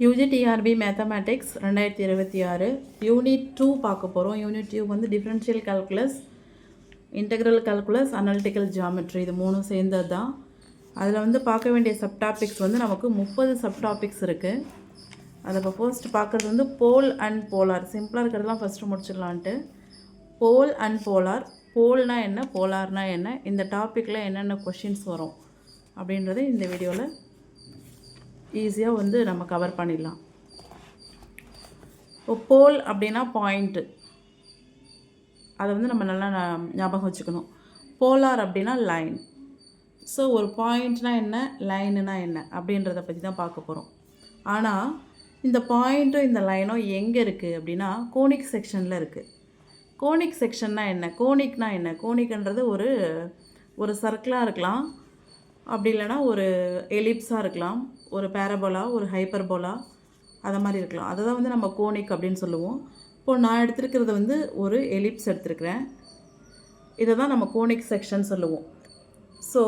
UGTRB mathematics 2026 unit 2 பார்க்க போகிறோம். Unit 2 வந்து differential calculus, integral calculus, analytical geometry, இது மூணும் சேர்ந்தது தான். அதில் வந்து பார்க்க வேண்டிய சப்டாபிக்ஸ் வந்து நமக்கு 30 சப்டாபிக்ஸ் இருக்குது. அதை இப்போ ஃபர்ஸ்ட் பார்க்குறது வந்து போல் அண்ட் போலார். சிம்பிளாக இருக்கிறதுலாம் ஃபஸ்ட்டு முடிச்சிடலான்ட்டு. போல் அண்ட் போலார், போல்னால் என்ன, போலார்னால் என்ன, இந்த டாப்பிக்கில் என்னென்ன கொஷின்ஸ் வரும் அப்படின்றத இந்த வீடியோவில் ஈஸியாக வந்து நம்ம கவர் பண்ணிடலாம். இப்போ போல் அப்படின்னா பாயிண்ட்டு, அதை வந்து நம்ம நல்லா ஞாபகம் வச்சுக்கணும். போலார் அப்படின்னா லைன். ஸோ ஒரு பாயிண்ட்னால் என்ன, லைனுனா என்ன அப்படின்றத பற்றி தான் பார்க்க போகிறோம். ஆனால் இந்த பாயிண்ட்டும் இந்த லைனும் எங்கே இருக்குது அப்படின்னா கோனிக் செக்ஷனில் இருக்குது. கோனிக் செக்ஷன்னா என்ன, கோனிக்னா என்ன, கோனிக்ன்றது ஒரு சர்க்கிளாக இருக்கலாம், அப்படி இல்லைனா ஒரு எலிப்ஸாக இருக்கலாம், ஒரு பேரபோலா, ஒரு ஹைப்பர்போலா, அதை மாதிரி இருக்கலாம். அதை தான் வந்து நம்ம கோனிக் அப்படின்னு சொல்லுவோம். இப்போது நான் எடுத்துருக்கிறது வந்து ஒரு எலிப்ஸ் எடுத்துருக்கிறேன். இதை தான் நம்ம கோனிக் செக்ஷன் சொல்லுவோம். ஸோ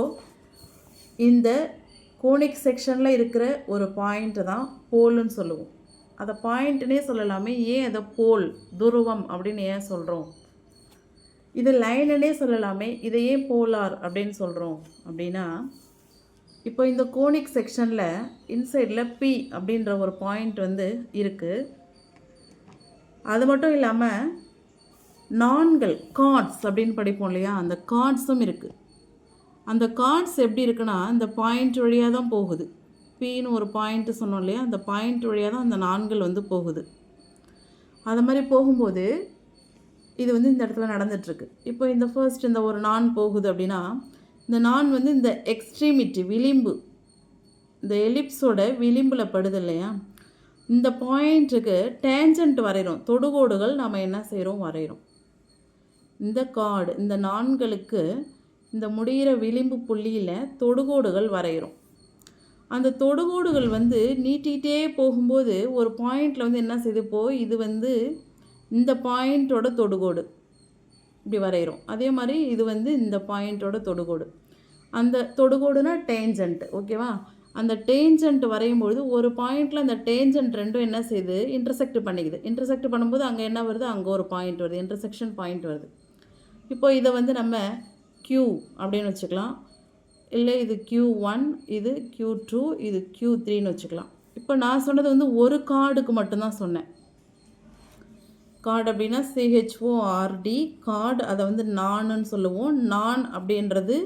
இந்த கோனிக் செக்ஷனில் இருக்கிற ஒரு பாயிண்ட்டை தான் போல்னு சொல்லுவோம். அதை பாயிண்ட்டுனே சொல்லலாமே, ஏன் அதை போல், துருவம் அப்படின்னு ஏன் சொல்கிறோம்? இது லைனுன்னே சொல்லலாமே, இதை ஏன் போலார் அப்படின்னு சொல்கிறோம் அப்படின்னா, இப்போ இந்த கோனிக் செக்ஷனில் இன்சைடில் பி அப்படின்ற ஒரு பாயிண்ட் வந்து இருக்குது. அது மட்டும் இல்லாமல் நான்கள், கார்ட்ஸ் அப்படின்னு படிப்போம் இல்லையா, அந்த கார்ட்ஸும் இருக்குது. அந்த கார்ட்ஸ் எப்படி இருக்குன்னா, இந்த பாயிண்ட் வழியாக தான் போகுது. பின்னு ஒரு பாயிண்ட்டு சொன்னோம் இல்லையா, அந்த பாயிண்ட் வழியாக தான் அந்த நான்கள் வந்து போகுது. அது மாதிரி போகும்போது இது வந்து இந்த இடத்துல நடந்துகிட்ருக்கு. இப்போ இந்த ஃபர்ஸ்ட் இந்த ஒரு நான் போகுது அப்படின்னா, இந்த நான் வந்து இந்த எக்ஸ்ட்ரீமிட்டி, விளிம்பு, இந்த எலிப்ஸோட விளிம்பில் படுது இல்லையா, இந்த பாயிண்ட்டுக்கு டேஞ்சன்ட் வரைகிறோம், தொடுகோடுகள் நம்ம என்ன செய்கிறோம், வரைகிறோம். இந்த கார்டு, இந்த நான்களுக்கு இந்த முடிகிற விளிம்பு புள்ளியில் தொடுகோடுகள் வரைகிறோம். அந்த தொடுகோடுகள் வந்து நீட்டிகிட்டே போகும்போது ஒரு பாயிண்டில் வந்து என்ன செய்து, இது வந்து இந்த பாயிண்ட்டோட தொடுகோடு இப்படி வரைகிறோம். அதே மாதிரி இது வந்து இந்த பாயிண்ட்டோட தொடுகோடு. அந்த தொடுகோடுனா டேஞ்சன்ட், ஓகேவா? அந்த டேஞ்சன்ட் வரையும்பொழுது ஒரு பாயிண்டில் அந்த டேஞ்சன்ட் ரெண்டும் என்ன செய்யுது, இன்டர்செக்ட் பண்ணிக்குது. இன்டர்செக்ட் பண்ணும்போது அங்கே என்ன வருது, அங்கே ஒரு பாயிண்ட் வருது, இன்டர்செக்ஷன் பாயிண்ட் வருது. இப்போ இதை வந்து நம்ம Q அப்படின்னு வச்சுக்கலாம், இல்லை இது Q1, இது Q2, இது Q3ன்னு வச்சுக்கலாம். இப்போ நான் சொன்னது வந்து ஒரு கார்டுக்கு மட்டும்தான் சொன்னேன். கார்டு அப்படின்னா CHORD, கார்டு, அதை வந்து நான்னு சொல்லுவோம். நான் அப்படின்றது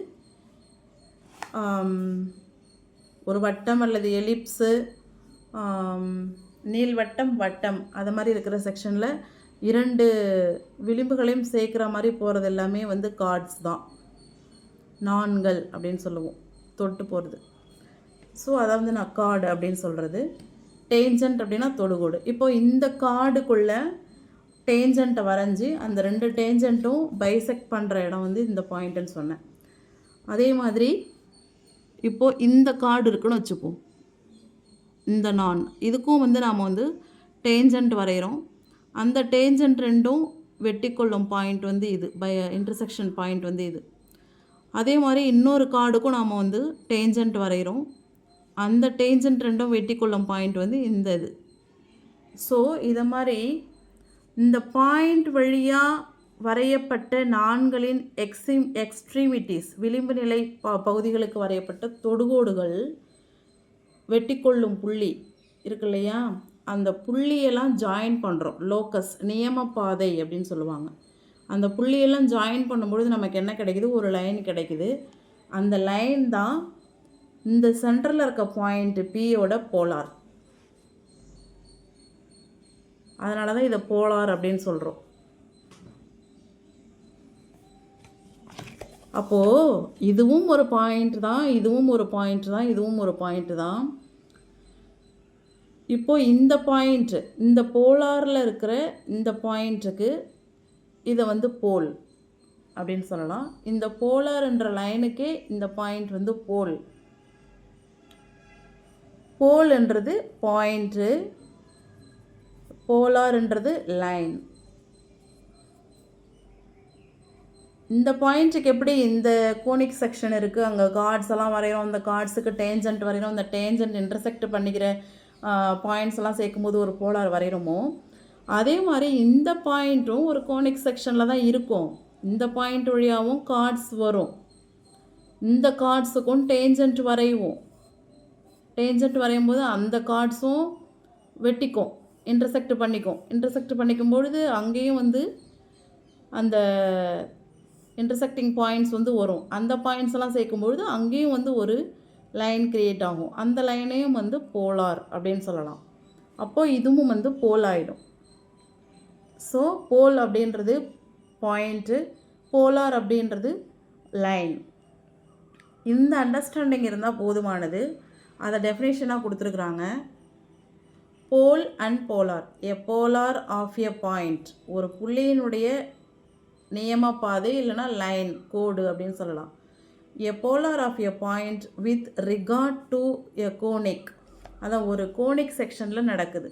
ஒரு வட்டம் அல்லது எலிப்ஸு, நீள்வட்டம், வட்டம், அது மாதிரி இருக்கிற செக்ஷனில் இரண்டு விளிம்புகளையும் சேர்க்குற மாதிரி போகிறது எல்லாமே வந்து கார்ட்ஸ் தான், நான்கள் அப்படின்னு சொல்லுவோம், தொட்டு போகிறது. ஸோ அதை வந்து நான் கார்டு அப்படின்னு சொல்கிறது. டேஞ்சன்ட் அப்படின்னா தொடுகோடு. இப்போது இந்த கார்டுக்குள்ளே டேஞ்சண்ட்டை வரைஞ்சி அந்த ரெண்டு டேஞ்சண்ட்டும் பைசெக்ட் பண்ணுற இடம் வந்து இந்த பாயிண்ட்டுன்னு சொன்னேன். அதே மாதிரி இப்போது இந்த கார்டு இருக்குன்னு வச்சுப்போம், இந்த நான், இதுக்கும் வந்து நாம் வந்து டேஞ்சண்ட் வரைகிறோம். அந்த டேஞ்சண்ட் ரெண்டும் வெட்டிக்கொள்ளும் பாயிண்ட் வந்து இது, இன்டர்செக்ஷன் பாயிண்ட் வந்து இது. அதே மாதிரி இன்னொரு கார்டுக்கும் நாம் வந்து டேஞ்சண்ட் வரைகிறோம். அந்த டேஞ்சண்ட் ரெண்டும் வெட்டிக்கொள்ளும் பாயிண்ட் வந்து இந்த இது. ஸோ இதை மாதிரி இந்த பாயிண்ட் வழியாக வரையப்பட்ட நான்களின் எக்ஸ்ட்ரீமிட்டிஸ், விளிம்பு நிலை பகுதிகளுக்கு வரையப்பட்ட தொடுகோடுகள், வெட்டிக்கொள்ளும் புள்ளி இருக்கு இல்லையா, அந்த புள்ளியெல்லாம் ஜாயின் பண்ணுறோம். லோக்கஸ், நியமப்பாதை அப்படின்னு சொல்லுவாங்க. அந்த புள்ளியெல்லாம் ஜாயின் பண்ணும்பொழுது நமக்கு என்ன கிடைக்குது, ஒரு லைன் கிடைக்குது. அந்த லைன் தான் இந்த சென்டரில் இருக்க பாயிண்ட் பியோட போலார். அதனால தான் இதை போலார் அப்படின்னு சொல்கிறோம். அப்போது இதுவும் ஒரு பாயிண்ட் தான், இதுவும் ஒரு பாயிண்ட் தான், இதுவும் ஒரு பாயிண்ட் தான். இப்போது இந்த பாயிண்ட்டு, இந்த போலாரில் இருக்கிற இந்த பாயிண்ட்டுக்கு இதை வந்து போல் அப்படின்னு சொல்லலாம். இந்த போலார்ன்ற லைனுக்கே இந்த பாயிண்ட் வந்து போல். போல்ன்றது பாயிண்ட்டு, போலார்ன்றது லைன். இந்த பாயிண்ட்டுக்கு எப்படி இந்த கோனிக் செக்ஷன் இருக்குது, அங்கே கார்ட்ஸ் எல்லாம் வரைகிறோம், அந்த கார்ட்ஸுக்கு டேஞ்சன்ட் வரைகிறோம், அந்த டேஞ்சன்ட் இன்டர்செக்ட் பண்ணிக்கிற பாயிண்ட்ஸ் எல்லாம் சேர்க்கும்போது ஒரு போலார் வரைகிறோமோ அதே மாதிரி இந்த பாயிண்ட்டும் ஒரு கோனிக் செக்ஷனில் தான் இருக்கும். இந்த பாயிண்ட் வழியாகவும் கார்ட்ஸ் வரும். இந்த கார்ட்ஸுக்கும் டேஞ்சன்ட் வரைவோம். டேஞ்சன்ட் வரையும் போது அந்த கார்ட்ஸும் வெட்டிக்கும், இன்டர்செக்ட் பண்ணிக்கும். இன்டர்செக்ட் பண்ணிக்கும் பொழுது அங்கேயும் வந்து அந்த இன்டர்செக்டிங் பாயிண்ட்ஸ் வந்து வரும். அந்த பாயிண்ட்ஸ் எல்லாம் சேர்க்கும்பொழுது அங்கேயும் வந்து ஒரு லைன் க்ரியேட் ஆகும். அந்த லைனையும் வந்து போலார் அப்படின்னு சொல்லலாம். அப்போது இதுவும் வந்து போல் ஆகிடும். ஸோ போல் அப்படின்றது பாயிண்ட்டு, போலார் அப்படின்றது லைன். இந்த அண்டர்ஸ்டாண்டிங் இருந்தால் போதுமானது. அதை டெஃபினேஷனாக கொடுத்துருக்குறாங்க. Pole and polar. A polar of a point, ஒரு புள்ளியினுடைய நியம பாதை இல்லைனா லைன் கோடு அப்படின்னு சொல்லலாம். A polar of a point with regard to a conic, அதான் ஒரு கோனிக் செக்ஷனில் நடக்குது.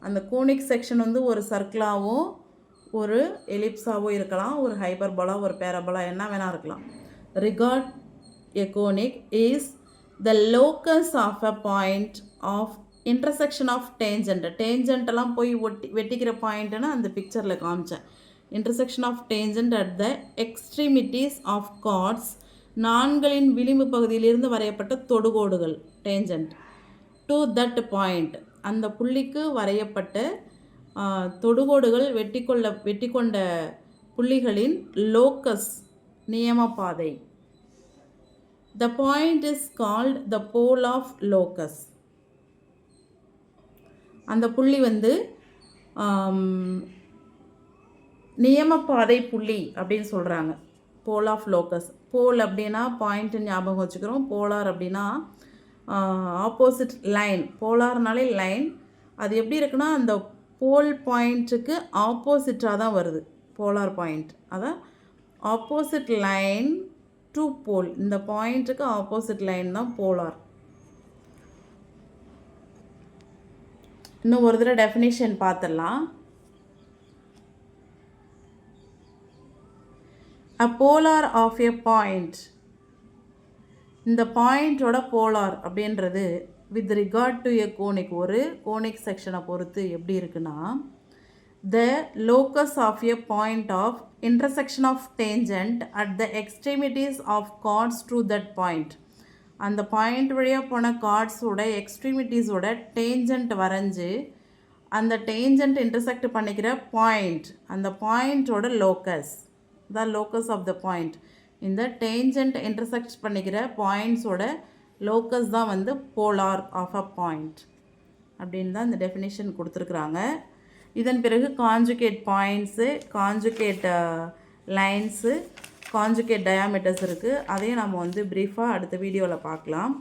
அந்த கோனிக் செக்ஷன் வந்து ஒரு சர்க்கிளாவோ ஒரு எலிப்ஸாவோ இருக்கலாம், ஒரு ஹைப்பர்போலா, ஒரு பேரபோலா, என்ன வேணால் இருக்கலாம். Regard a conic is the locus of a point of intersection of tangent. டேஞ்சன்ட்டெல்லாம் போய் வெட்டிக்கிற பாயிண்ட்டுன்னு அந்த பிக்சரில் காமிச்சேன். Intersection of tangent at the extremities of chords, நான்களின் விளிம்பு பகுதியிலிருந்து வரையப்பட்ட தொடுகோடுகள் டேஞ்சன்ட். டு தட் பாயிண்ட், அந்த புள்ளிக்கு வரையப்பட்ட தொடுகோடுகள் வெட்டிக்கொண்ட புள்ளிகளின் லோக்கஸ் நியமப்பாதை. The point is called the pole of locus. அந்த புள்ளி வந்து நியமப்பாதை புள்ளி அப்படின்னு சொல்கிறாங்க. போல் ஆஃப் லோக்கஸ். போல் அப்படின்னா பாயிண்ட்டு ஞாபகம் வச்சுக்கிறோம். போலார் அப்படின்னா ஆப்போசிட் லைன். போலார்னாலே லைன். அது எப்படி இருக்குன்னா அந்த போல் பாயிண்ட்டுக்கு ஆப்போசிட்டாக தான் வருது போலார் பாயிண்ட். அதான் ஆப்போசிட் லைன் டு போல். இந்த பாயிண்ட்டுக்கு ஆப்போசிட் லைன் தான் போலார். இன்னும் ஒரு தடவை டெஃபினிஷன் பார்த்துடலாம். A polar of a point, இந்த பாயிண்டோட போலார் அப்படின்றது with regard to a conic, ஒரு கோனிக் செக்ஷனை பொறுத்து எப்படி இருக்குன்னா, the locus of a point of intersection of tangent at the extremities of chords to that point. அந்த பாயிண்ட் வழியாக போன கார்ட்ஸோட எக்ஸ்ட்ரீமிட்டிஸோட டேஞ்சன்ட் வரைஞ்சி அந்த டேஞ்சன்ட் இன்டர்செக்ட் பண்ணிக்கிற பாயிண்ட், அந்த பாயிண்ட்டோட locus, the locus of the point. இந்த டேஞ்சன்ட் இன்டர்செக்ட் பண்ணிக்கிற பாயிண்ட்ஸோட லோக்கஸ் தான் வந்து போலார் ஆஃப் அ பாயிண்ட் அப்படின்னு தான் இந்த டெஃபினேஷன் கொடுத்துருக்குறாங்க. இதன் பிறகு conjugate points, conjugate lines, conjugate diameters இருக்குது. அதையும் நம்ம வந்து ப்ரீஃபாக அடுத்த வீடியோவில் பார்க்கலாம்.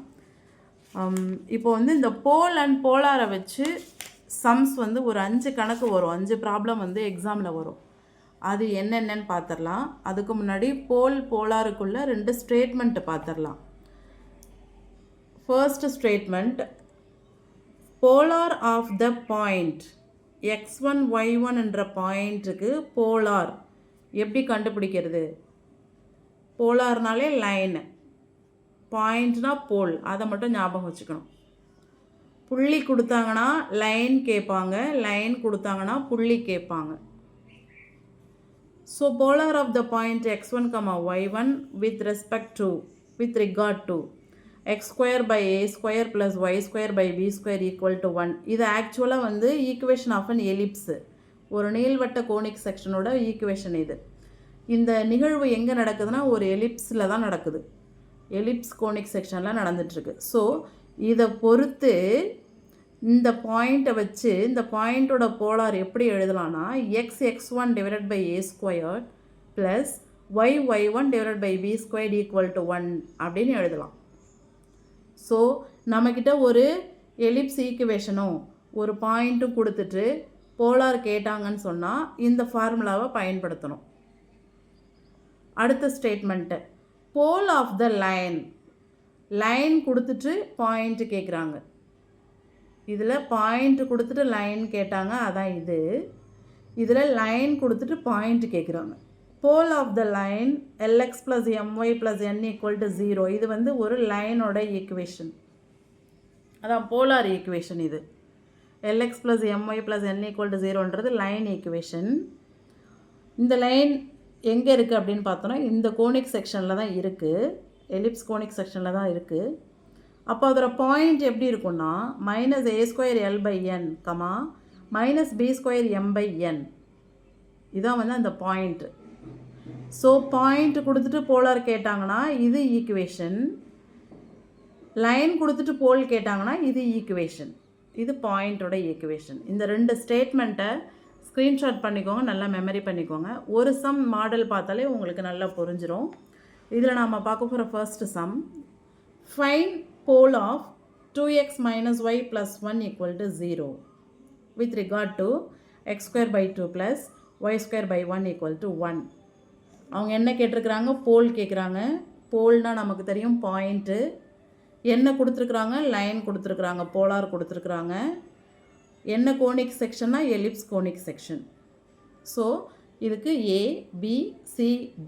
இப்போ வந்து இந்த போல் அண்ட் போலாரை வச்சு சம்ஸ் வந்து ஒரு 5 கணக்கு வரும், 5 ப்ராப்ளம் வந்து எக்ஸாமில் வரும். அது என்னென்னு பார்த்துடலாம். அதுக்கு முன்னாடி போலாருக்குள்ளே 2 ஸ்டேட்மெண்ட்டு பார்த்துடலாம். First statement, polar of the point x1 y1 என்ற பாயிண்ட்டுக்கு போலார் எப்படி கண்டுபிடிக்கிறது? போலார்னாலே லைன், பாயிண்ட்னா போல், அதை மட்டும் ஞாபகம் வச்சுக்கணும். புள்ளி கொடுத்தாங்கன்னா லைன் கேட்பாங்க, லைன் கொடுத்தாங்கன்னா புள்ளி கேட்பாங்க. So polar of the point x1, y1 with regard to x square by a square plus y square by b square equal to 1. இது ஆக்சுவலாக வந்து ஈக்குவேஷன் ஆஃப் அன் எலிப்ஸு, ஒரு நீள்வட்ட கோனிக் செக்ஷனோட ஈக்குவேஷன் இது. இந்த நிகழ்வு எங்கே நடக்குதுன்னா ஒரு எலிப்ஸில் தான் நடக்குது, எலிப்ஸ் கோனிக் செக்ஷனில் நடந்துட்டுருக்கு. ஸோ இதை பொறுத்து இந்த பாயிண்ட்டை வச்சு இந்த பாயிண்ட்டோட போலார் எப்படி எழுதலாம்னா x1 divided by a squared plus y1 divided by b squared equal to 1 அப்படின்னு எழுதலாம். ஸோ நம்மக்கிட்ட ஒரு எலிப்ஸ் ஈக்குவேஷனும் ஒரு பாயிண்ட்டும் கொடுத்துட்டு போலார் கேட்டாங்கன்னு சொன்னால் இந்த ஃபார்முலாவை பயன்படுத்தணும். அடுத்த statement, pole of the line, line கொடுத்துட்டு பாயிண்ட் கேட்குறாங்க. இதில் பாயிண்ட் கொடுத்துட்டு லைன் கேட்டாங்க, அதான் இது. இதில் லைன் கொடுத்துட்டு பாயிண்ட் கேட்குறாங்க. Pole of the line lx plus my plus n equal to 0. இது வந்து ஒரு லைனோட ஈக்குவேஷன், அதான் போலார் ஈக்குவேஷன் இது. lx plus my plus n equal to 0ன்றது லைன் ஈக்குவேஷன். இந்த லைன் எங்கே இருக்குது அப்படின்னு பார்த்தோன்னா இந்த கோனிக் செக்ஷனில் தான் இருக்குது, எலிப்ஸ் கோனிக் செக்ஷனில் தான் இருக்குது. அப்போ அதோட பாயிண்ட் எப்படி இருக்குன்னா -a²l/n, -b²m/n, இதான் வந்து அந்த பாயிண்ட். ஸோ பாயிண்ட் கொடுத்துட்டு போலார் கேட்டாங்கன்னா இது ஈக்குவேஷன், லைன் கொடுத்துட்டு போல் கேட்டாங்கன்னா இது ஈக்குவேஷன். இது பாயிண்டோட ஈக்குவேஷன். இந்த ரெண்டு ஸ்டேட்மெண்ட்டை ஸ்க்ரீன்ஷாட் பண்ணிக்கோங்க, நல்லா மெமரி பண்ணிக்கோங்க. ஒரு சம் மாடல் பார்த்தாலே உங்களுக்கு நல்லா புரிஞ்சிடும். இதில் நாம் பார்க்க போகிற first sum, find pole of 2x minus y plus 1 equal to 0 with regard to x square by 2 plus y square by 1 equal to 1. அவங்க என்ன கேட்டிருக்கிறாங்க? போல் கேட்குறாங்க. போல்னால் நமக்கு தெரியும் பாயிண்ட்டு. என்ன கொடுத்துருக்குறாங்க? லைன் கொடுத்துருக்குறாங்க, போலார் கொடுத்துருக்குறாங்க. என்ன கோனிக் செக்ஷன்னா எலிப்ஸ் கோனிக் செக்ஷன். ஸோ இதுக்கு A, B, C,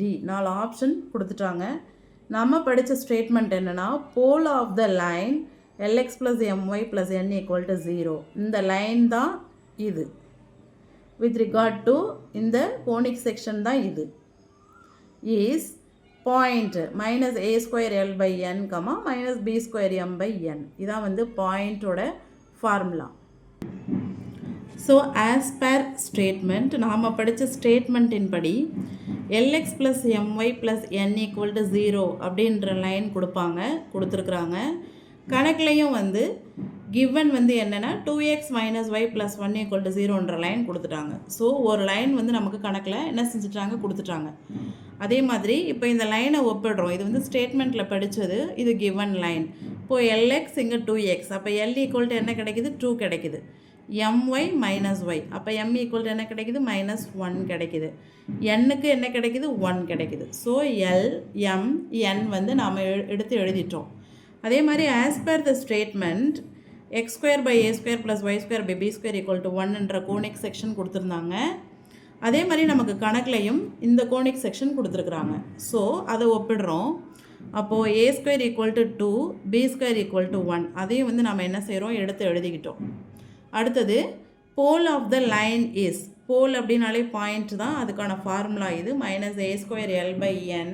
D 4 option கொடுத்துட்டாங்க. நம்ம படித்த ஸ்டேட்மெண்ட் என்னென்னா pole of the line lx plus my plus n equal to 0. இந்த லைன் தான் இது. வித் ரிகார்ட் டு இந்த கோனிக் செக்ஷன் தான் இது. Is point -a²l/n, -b²m/n. இதான் வந்து பாயிண்டோட formula. So as per statement, நாம் படித்த ஸ்டேட்மெண்ட்டின் படி lx plus my plus n equal to 0 அப்படின்ற லைன் கொடுத்துருக்குறாங்க. கணக்குலையும் வந்து கிவன் வந்து என்னென்னா 2x minus y plus 1 equal to 0ன்ற லைன் கொடுத்துட்டாங்க. ஸோ ஒரு லைன் வந்து நமக்கு கணக்கில் என்ன செஞ்சுட்டாங்க? கொடுத்துட்டாங்க. அதே மாதிரி இப்போ இந்த லைனை ஒப்பிடுறோம். இது வந்து ஸ்டேட்மெண்ட்டில் படித்தது, இது கிவன் லைன். இப்போது lx இங்கே 2x, அப்போ l equal to என்ன கிடைக்குது? 2 கிடைக்குது. my minus y, அப்போ m equal to என்ன கிடைக்குது? -1 கிடைக்குது. nக்கு என்ன கிடைக்குது? 1 கிடைக்குது. ஸோ l, m, n வந்து நாம் எடுத்து எழுதிட்டோம். அதே மாதிரி as per the statement x² by a² plus y² by b² equal to 1ன்ற கோனிக் செக்ஷன் கொடுத்துருந்தாங்க. அதே மாதிரி நமக்கு கணக்குலையும் இந்த கோனிக் செக்ஷன் கொடுத்துருக்குறாங்க. ஸோ அதை ஒப்பிடுறோம். அப்போது a² equal to 2, b² equal to 1, அதையும் வந்து நம்ம என்ன செய்கிறோம்? எடுத்து எழுதிக்கிட்டோம். அடுத்தது போல் ஆஃப் த லைன் இஸ், போல் அப்படின்னாலே பாயிண்ட் தான், அதுக்கான ஃபார்முலா இது -a²l/n,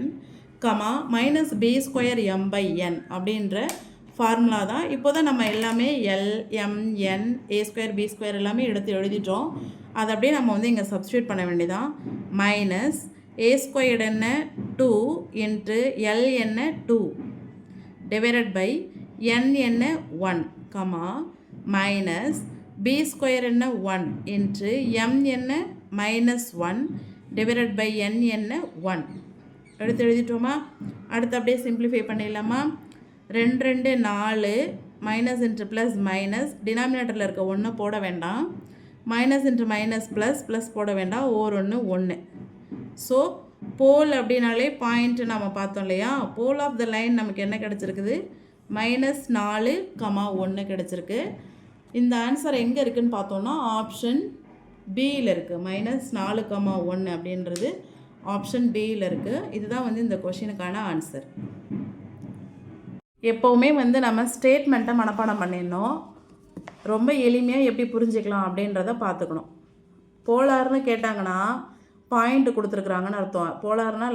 -b²m/n அப்படின்ற ஃபார்முலா தான். இப்போ தான் நம்ம எல்லாமே l, m, n, a² b² எல்லாமே எடுத்து எழுதிட்டோம். அதை அப்படியே நம்ம வந்து இங்கே சப்ஸ்டியூட் பண்ண வேண்டியதான். -a² என்ன 2 இன்ட்டு l என்ன 2 டிவைடட் பை n என்ன 1, -b² என்ன 1 இன்ட்டு m என்ன -1 டிவைடட் பை n என்ன 1 எடுத்து எழுதிட்டோமா? அடுத்து அப்படியே சிம்பிளிஃபை பண்ணிடலாமா? 2 2 4, மைனஸ் இன்ட்டு ப்ளஸ் மைனஸ், டினாமினேட்டரில் இருக்க 1 போட வேண்டாம், மைனஸ் இன்ட்டு மைனஸ் ப்ளஸ் போட வேண்டாம், 1 1. ஸோ போல் அப்படின்னாலே பாயிண்ட்டு நம்ம பார்த்தோம் இல்லையா? போல் ஆஃப் த லைன் நமக்கு என்ன கிடச்சிருக்குது? -4, 1 கிடச்சிருக்கு. இந்த ஆன்சர் எங்கே இருக்குதுன்னு பார்த்தோன்னா ஆப்ஷன் பியில் இருக்குது. -4, 1 அப்படின்றது ஆப்ஷன் பியில் இருக்குது. இதுதான் வந்து இந்த கொஷினுக்கான ஆன்சர். எப்போவுமே வந்து நம்ம ஸ்டேட்மெண்ட்டை மனப்பாடம் பண்ணிடணும். ரொம்ப எளிமையாக எப்படி புரிஞ்சிக்கலாம் அப்படின்றத பார்த்துக்கணும். போலார்னு கேட்டாங்கன்னா பாயிண்ட் கொடுத்துருக்குறாங்கன்னு அர்த்தம். போலார்னா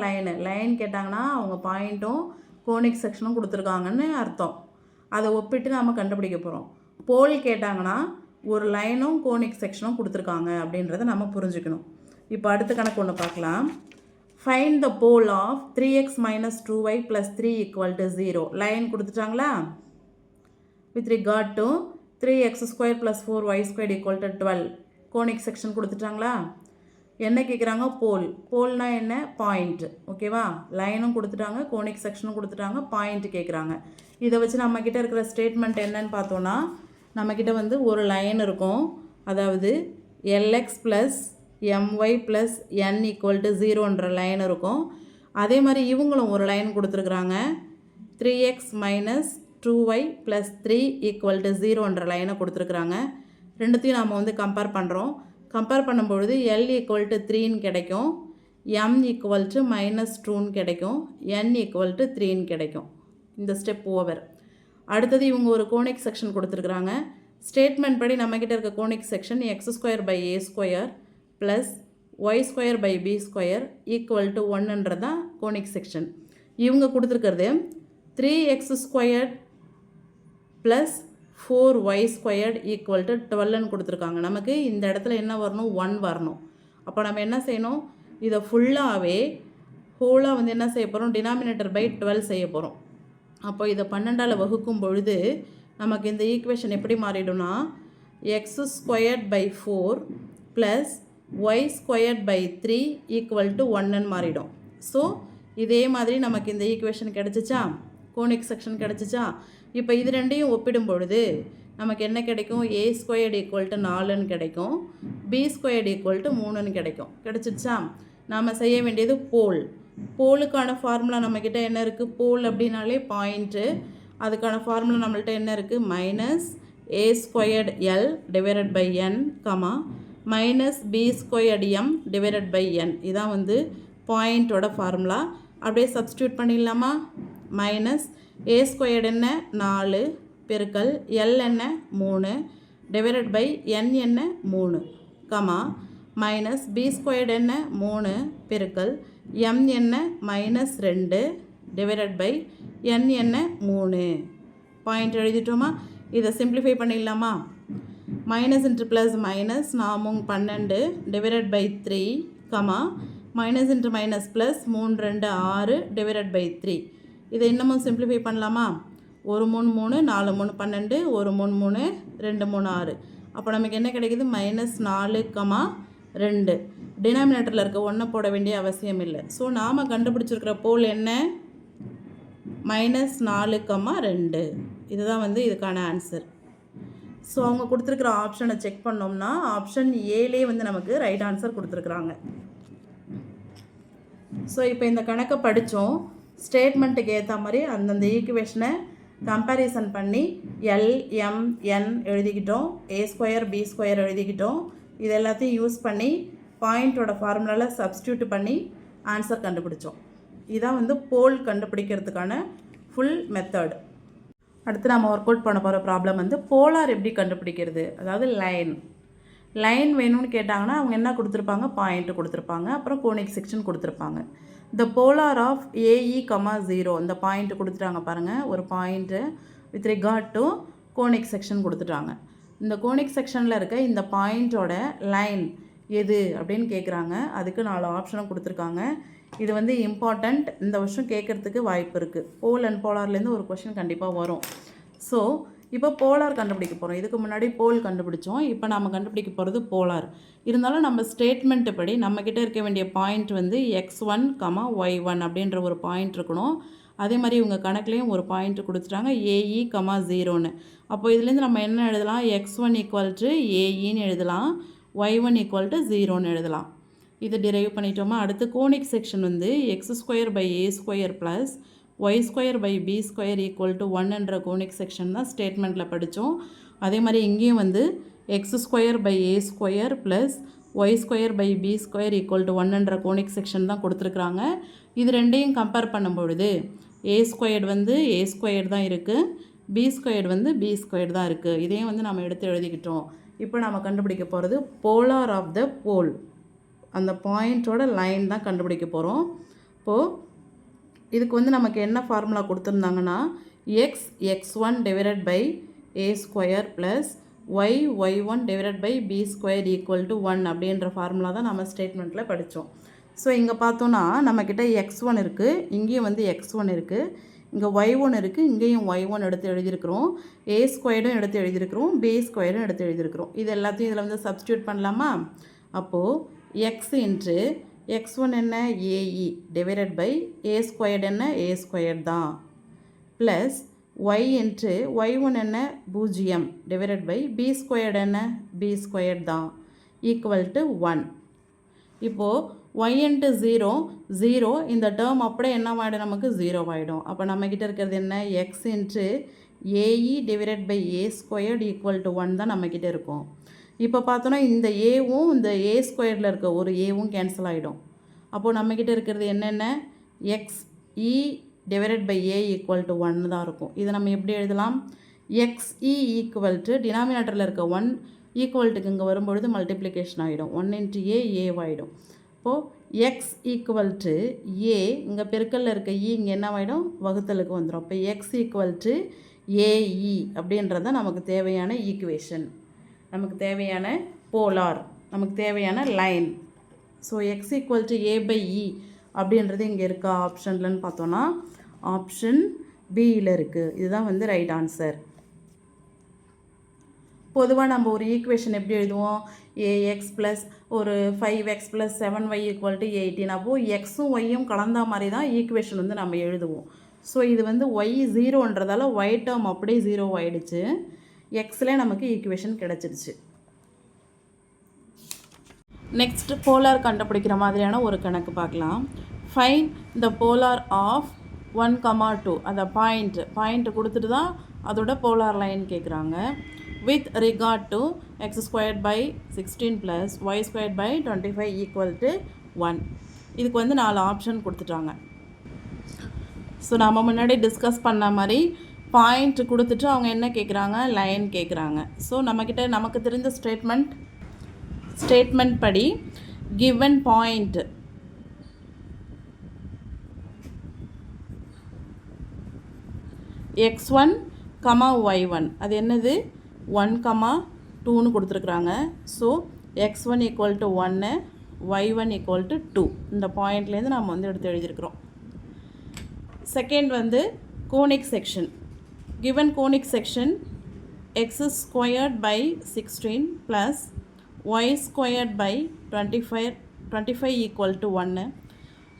லைன் கேட்டாங்கன்னா அவங்க பாயிண்ட்டும் கோனிக் செக்ஷனும் கொடுத்துருக்காங்கன்னு அர்த்தம். அதை ஒப்பிட்டு நாம் கண்டுபிடிக்க போகிறோம். போல் கேட்டாங்கன்னா ஒரு லைனும் கோனிக் செக்ஷனும் கொடுத்துருக்காங்க அப்படின்றத நம்ம புரிஞ்சுக்கணும். இப்போ அடுத்த கணக்கு ஒன்று பார்க்கலாம். Find the pole of 3x minus 2y plus 3 equal to 0. Line கொடுத்துட்டாங்களா? With regard to 3x² plus 4y² equal to 12 conic section கொடுத்துட்டாங்களா? என்ன கேட்குறாங்க? போல்னா என்ன? பாயிண்ட். ஓகேவா? லைனும் கொடுத்துட்டாங்க, கோனிக் செக்ஷனும் கொடுத்துட்டாங்க, பாயிண்ட் கேட்குறாங்க. இதை வச்சு நம்மக்கிட்ட இருக்கிற ஸ்டேட்மெண்ட் என்னன்னு பார்த்தோன்னா, நம்மக்கிட்ட வந்து ஒரு லைன் இருக்கும், அதாவது lx plus my plus n equal to 0ன்ற லைன் இருக்கும். அதே மாதிரி இவங்களும் ஒரு லைன் கொடுத்துருக்குறாங்க, 3x minus 2y plus 3 equal to 0ன்ற லைனை கொடுத்துருக்குறாங்க. ரெண்டுத்தையும் நாம் வந்து கம்பேர் பண்ணுறோம். கம்பேர் பண்ணும்பொழுது l equal to 3ன்னு கிடைக்கும், m equal to -2ன்னு கிடைக்கும், n equal to 3ன்னு கிடைக்கும். இந்த ஸ்டெப் ஓவர். அடுத்தது இவங்க ஒரு கோனிக் செக்ஷன் கொடுத்துருக்குறாங்க, ஸ்டேட்மெண்ட் படி நம்மக்கிட்ட இருக்க conic section x² + y² + b² = 1 தான் கோனிக் செக்ஷன். இவங்க கொடுத்துருக்கிறது 3x² + 4y² = 12ன்னு கொடுத்துருக்காங்க. நமக்கு இந்த இடத்துல என்ன வரணும், 1 வரணும். அப்போ நம்ம என்ன செய்யணும், இதை ஃபுல்லாகவே ஹோலாக வந்து என்ன செய்ய போகிறோம், டினாமினேட்டர் பை 12 செய்ய போகிறோம். அப்போ இதை 12ஆல் வகுக்கும் பொழுது நமக்கு இந்த ஈக்குவேஷன் எப்படி மாறிடும்னா x² / 4 + y² / 3 = 1ன்னு மாறிடும். ஸோ இதே மாதிரி நமக்கு இந்த ஈக்குவேஷன் கிடச்சிச்சா, கோனிக் செக்ஷன் கிடச்சிச்சா. இப்போ இது ரெண்டையும் ஒப்பிடும் பொழுது நமக்கு என்ன கிடைக்கும், a² = 4ன்னு கிடைக்கும், b² = 3ன்னு கிடைக்கும். கிடச்சிச்சா. நாம் செய்ய வேண்டியது போலுக்கான ஃபார்முலா நம்மக்கிட்ட என்ன இருக்குது, போல் அப்படின்னாலே பாயிண்ட்டு. அதுக்கான ஃபார்முலா நம்மள்ட்ட என்ன இருக்குது, -a²l / n, -b²m / n. இதான் வந்து பாயிண்ட்டோட ஃபார்முலா. அப்படியே சப்ஸ்டியூட் பண்ணிடலாமா. -a² என்ன 4 பெருக்கல் l என்ன 3 / n என்ன 3, -b² என்ன 3 பெருக்கல் m என்ன -2 / n என்ன 3. பாயிண்ட் எழுதிட்டோமா. இதை சிம்பிளிஃபை பண்ணிடலாமா. Minus into plus minus 4 12 / 3, minus into minus plus 3 2 6 /3. இதை இன்னமும் சிம்பிளிஃபை பண்ணலாமா. 1 3 3 4 3 12, 1 3 3 2 3 6. அப்போ நமக்கு என்ன கிடைக்குது, -4, 2. டினாமினேட்டரில் இருக்க 1 போட வேண்டிய அவசியம் இல்லை. ஸோ நாம் கண்டுபிடிச்சிருக்கிற போல் என்ன, -4, 2. இதுதான் வந்து இதுக்கான ஆன்சர். ஸோ அவங்க கொடுத்துருக்குற ஆப்ஷனை செக் பண்ணோம்னா ஆப்ஷன் ஏலே வந்து நமக்கு ரைட் ஆன்சர் கொடுத்துருக்குறாங்க. ஸோ இப்போ இந்த கணக்கை படித்தோம். ஸ்டேட்மெண்ட்டுக்கு ஏற்ற மாதிரி அந்தந்த ஈக்குவேஷனை கம்பேரிசன் பண்ணி L, M, N எழுதிக்கிட்டோம், a² b² எழுதிக்கிட்டோம். இது எல்லாத்தையும் யூஸ் பண்ணி பாயிண்ட்டோட ஃபார்முலாவில் சப்ஸ்டியூட் பண்ணி ஆன்சர் கண்டுபிடிச்சோம். இதான் வந்து போல் கண்டுபிடிக்கிறதுக்கான ஃபுல் மெத்தட். அடுத்து நம்ம ஒர்க் அவுட் பண்ண போகிற ப்ராப்ளம் வந்து போலார் எப்படி கண்டுபிடிக்கிறது, அதாவது லைன் வேணும்னு கேட்டாங்கன்னா அவங்க என்ன கொடுத்துருப்பாங்க, பாயிண்ட்டு கொடுத்துருப்பாங்க, அப்புறம் கோனிக் செக்ஷன் கொடுத்துருப்பாங்க. த போலார் ஆஃப் AE, 0 இந்த பாயிண்ட்டு கொடுத்துட்டாங்க பாருங்கள், ஒரு point with regard to conic section கொடுத்துட்டாங்க. இந்த கோனிக் செக்ஷனில் இருக்க இந்த பாயிண்ட்டோட லைன் எது அப்படின்னு கேட்குறாங்க. அதுக்கு 4 ஆப்ஷனும் கொடுத்துருக்காங்க. இது வந்து இம்பார்ட்டண்ட், இந்த வருஷம் கேட்குறதுக்கு வாய்ப்பு இருக்குது. போல் அண்ட் போலார்லேருந்து ஒரு கொஷின் கண்டிப்பாக வரும். ஸோ இப்போ போலார் கண்டுபிடிக்க போகிறோம். இதுக்கு முன்னாடி போல் கண்டுபிடிச்சோம், இப்போ நம்ம கண்டுபிடிக்க போகிறது போலார். இருந்தாலும் நம்ம ஸ்டேட்மெண்ட்டு படி நம்மக்கிட்ட இருக்க வேண்டிய பாயிண்ட் வந்து x1, y1 அப்படின்ற ஒரு பாயிண்ட் இருக்கணும். அதே மாதிரி இவங்க கணக்குலேயும் ஒரு பாயிண்ட் கொடுத்துட்டாங்க, AE, 0ன்னு. அப்போ இதுலேருந்து நம்ம என்ன எழுதலாம், x1 = AEன்னு எழுதலாம், y1 = 0ன்னு எழுதலாம். இது டிரைவ் பண்ணிட்டோமா. அடுத்து கோனிக் செக்ஷன் வந்து x² / a² + y² / b² = 1 conic section தான் ஸ்டேட்மெண்ட்டில் படித்தோம். அதே மாதிரி இங்கேயும் வந்து x² / a² + y² / b² = 1 conic section தான் கொடுத்துருக்குறாங்க. இது ரெண்டையும் கம்பேர் பண்ணும்பொழுது a² வந்து a² தான் இருக்குது, b² வந்து b² தான் இருக்குது. இதையும் வந்து நம்ம எடுத்து எழுதிக்கிட்டோம். இப்போ நம்ம கண்டுபிடிக்க போகிறது போலார் ஆஃப் த போல், அந்த பாயிண்ட்டோட லைன் தான் கண்டுபிடிக்க போகிறோம். இப்போது இதுக்கு வந்து நமக்கு என்ன ஃபார்முலா கொடுத்துருந்தாங்கன்னா x1 / a² + y1 / b² = 1 அப்படின்ற ஃபார்முலா தான் நம்ம ஸ்டேட்மெண்ட்டில் படித்தோம். ஸோ இங்கே பார்த்தோன்னா நம்மக்கிட்ட x1 இருக்குது, இங்கேயும் வந்து x1 இருக்குது, இங்கே y1 இருக்குது, இங்கேயும் y1 எடுத்து எழுதியிருக்கிறோம், a² எடுத்து எழுதியிருக்கிறோம், b² எடுத்து எழுதியிருக்கிறோம். இது எல்லாத்தையும் இதில் வந்து சப்ஸ்டியூட் பண்ணலாமா. அப்போது x1 என்ன AE / என்ன a² தான், ப்ளஸ் y1 என்ன 0 b² என்ன b² தான் = 1. இப்போது y × 0 இந்த டேர்ம் அப்படியே என்னவாயிடும், நமக்கு 0 ஆகிடும். அப்போ நம்மக்கிட்ட இருக்கிறது என்ன, x × AE / a² = 1 தான் நம்மக்கிட்ட இருக்கும். இப்போ பார்த்தோன்னா இந்த ஏவும் இந்த a² இருக்க ஒரு ஏவும் கேன்சல் ஆகிடும். அப்போது நம்மக்கிட்ட இருக்கிறது என்னென்ன, XE / a = 1 தான் இருக்கும். இதை நம்ம எப்படி எழுதலாம், எக்ஸ்இ ஈக்குவல் டு டினாமினேட்டரில் இருக்க 1 ஈக்குவல்ட்டுக்கு இங்கே வரும்பொழுது மல்டிப்ளிகேஷன் ஆகிடும். 1 × a ஏவாயிடும். இப்போது எக்ஸ் ஈக்குவல் டு ஏ, இங்கே பெருக்கல்ல இருக்க இ இங்கே என்னவாயிடும், வகுத்தலுக்கு வந்துடும். இப்போ எக்ஸ் ஈக்குவல் டு ஏஇ அப்படின்றது தான் நமக்கு தேவையான ஈக்குவேஷன், நமக்கு தேவையான போலார், நமக்கு தேவையான line. So X equal to a/e அப்படின்றது இங்கே இருக்கா ஆப்ஷன்லன்னு பார்த்தோன்னா ஆப்ஷன் பியில் இருக்குது. இதுதான் வந்து ரைட் ஆன்சர். பொதுவாக நம்ம ஒரு ஈக்குவேஷன் எப்படி எழுதுவோம், ஏஎக்ஸ் ப்ளஸ் ஒரு 5x + 7y = 18. அப்போது எக்ஸும் ஒய்யும் கலந்த மாதிரி தான் ஈக்குவேஷன் வந்து நம்ம எழுதுவோம். ஸோ இது வந்து ஒய் 0ன்றதால ஒய் டேர்ம் அப்படியே 0 ஆகிடுச்சு. எக்ஸில் நமக்கு ஈக்குவேஷன் கிடச்சிருச்சு. நெக்ஸ்ட் போலார் கண்டுபிடிக்கிற மாதிரியான ஒரு கணக்கு பார்க்கலாம். Find the polar of 1, 2. அந்த பாயிண்ட் கொடுத்துட்டு தான் அதோட போலார் லைன் கேட்குறாங்க. With regard to x² / 16 + y² / 25 = 1. இதுக்கு வந்து 4 ஆப்ஷன் கொடுத்துட்டாங்க. ஸோ நம்ம முன்னாடி டிஸ்கஸ் பண்ண மாதிரி பாயிண்ட் கொடுத்துட்டு அவங்க என்ன கேட்குறாங்க, லைன் கேட்குறாங்க. ஸோ நமக்கு தெரிந்த ஸ்டேட்மெண்ட் படி given point x1, y1 அது என்னது 1, 2ன்னு கொடுத்துருக்குறாங்க. So x1 = 1, y1 = 2. இந்த பாயிண்ட்லேருந்து நம்ம வந்து எடுத்து எழுதியிருக்கிறோம். செகண்ட் வந்து conic section. given conic section x² / 16 + y² / 25 = 1.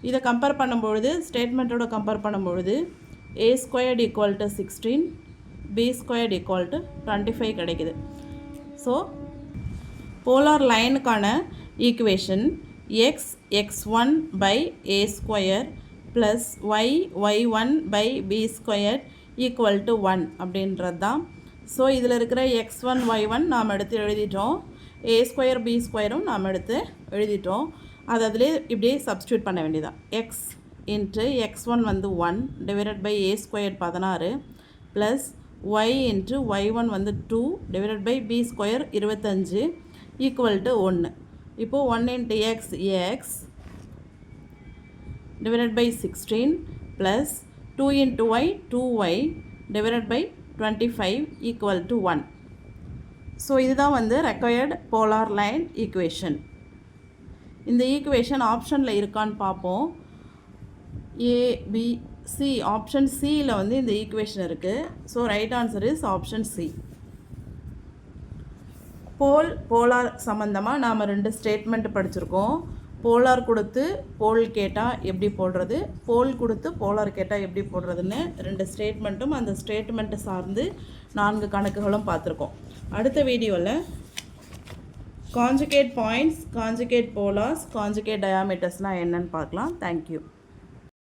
இதை கம்பேர் பண்ணும்பொழுது ஸ்டேட்மெண்ட்டோட கம்பேர் பண்ணும்பொழுது a² = 16, b² = 25 கிடைக்குது. So polar லைனுக்கான equation x1 / a² + y1 / b² = 1 அப்படின்றது தான். ஸோ இதில் இருக்கிற x1 y1 நாம் எடுத்து எழுதிட்டோம், a² b²ம் நாம் எடுத்து எழுதிட்டோம். அது அதிலே இப்படியே சப்ஸ்டியூட் பண்ண வேண்டியதான். x × x1 வந்து 1 / a² 16 + y × y1 வந்து 2 / b² 25 = 1. இப்போது 1 × x x / 16 + 2 × y 2y / 25 = 1. So இதுதான் வந்து ரெக்வயர்டு போலார் லைன் ஈக்குவேஷன். இந்த ஈக்குவேஷன் ஆப்ஷனில் இருக்கான்னு பார்ப்போம். ABC ஆப்ஷன் சியில் வந்து இந்த ஈக்குவேஷன் இருக்குது. So right answer is option C. Polar சம்மந்தமாக நாம் 2 ஸ்டேட்மெண்ட் படிச்சிருக்கோம். போலார் கொடுத்து போல் கேட்டால் எப்படி போடுறது, போல் கொடுத்து போலார் கேட்டால் எப்படி போடுறதுன்னு 2 ஸ்டேட்மெண்ட்டும் அந்த ஸ்டேட்மெண்ட்டை சார்ந்து 4 கணக்குகளும் பார்த்துருக்கோம். அடுத்த வீடியோவில் கான்ஜுகேட் பாயிண்ட்ஸ், கான்ஜுகேட் போலார்ஸ், கான்ஜுகேட் டயாமீட்டர்ஸ்னால் என்னன்னு பார்க்கலாம். தேங்க்யூ.